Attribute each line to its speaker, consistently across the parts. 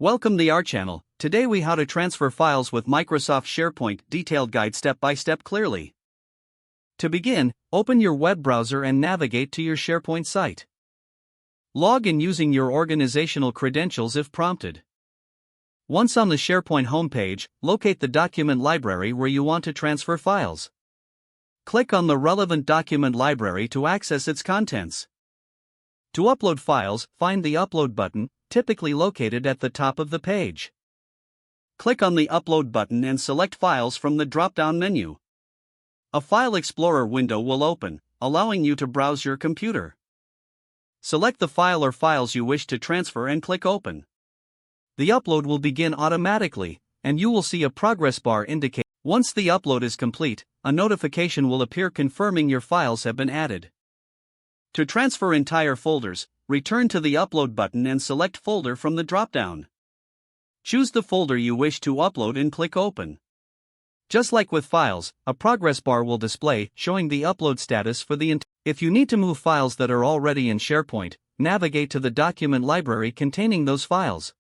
Speaker 1: Welcome to our channel. Today we how to transfer files with Microsoft SharePoint detailed guide step by step clearly. To begin, open your web browser and navigate to your SharePoint site. Log in using your organizational credentials if prompted. Once on the SharePoint homepage, locate the document library where you want to transfer files. Click on the relevant document library to access its contents. To upload files, find the Upload button, typically located at the top of the page. Click on the Upload button and select Files from the drop-down menu. A File Explorer window will open, allowing you to browse your computer. Select the file or files you wish to transfer and click Open. The upload will begin automatically, and you will see a progress bar indicate. Once the upload is complete, a notification will appear confirming your files have been added. To transfer entire folders, return to the Upload button and select Folder from the drop-down. Choose the folder you wish to upload and click Open. Just like with files, a progress bar will display, showing the upload status for the If you need to move files that are already in SharePoint, navigate to the document library containing those files.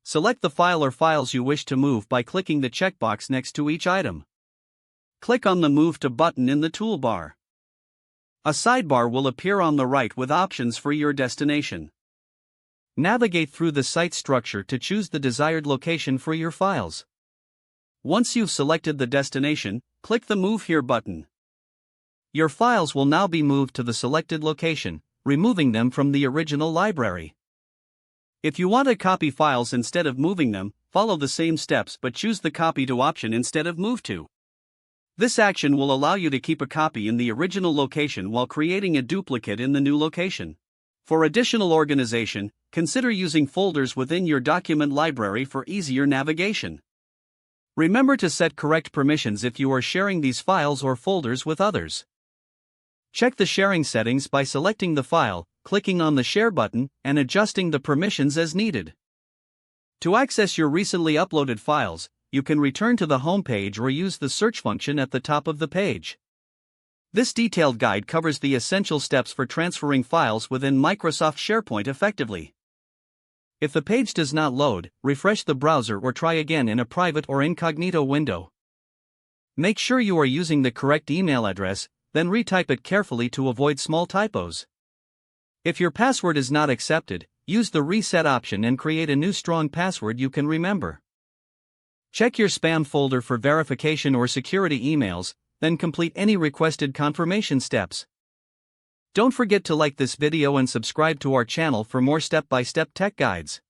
Speaker 1: Select the file or files you wish to move by clicking the checkbox next to each item. Click on the Move to button in the toolbar. A sidebar will appear on the right with options for your destination. Navigate through the site structure to choose the desired location for your files. Once you've selected the destination, click the Move Here button. Your files will now be moved to the selected location, removing them from the original library. If you want to copy files instead of moving them, follow the same steps but choose the Copy to option instead of Move to. This action will allow you to keep a copy in the original location while creating a duplicate in the new location. For additional organization, consider using folders within your document library for easier navigation. Remember to set correct permissions if you are sharing these files or folders with others. Check the sharing settings by selecting the file, clicking on the Share button, and adjusting the permissions as needed. To access your recently uploaded files, you can return to the home page or use the search function at the top of the page. This detailed guide covers the essential steps for transferring files within Microsoft SharePoint effectively. If the page does not load, refresh the browser or try again in a private or incognito window. Make sure you are using the correct email address, then retype it carefully to avoid small typos. If your password is not accepted, use the Reset option and create a new strong password you can remember. Check your spam folder for verification or security emails, then complete any requested confirmation steps. Don't forget to like this video and subscribe to our channel for more step-by-step tech guides.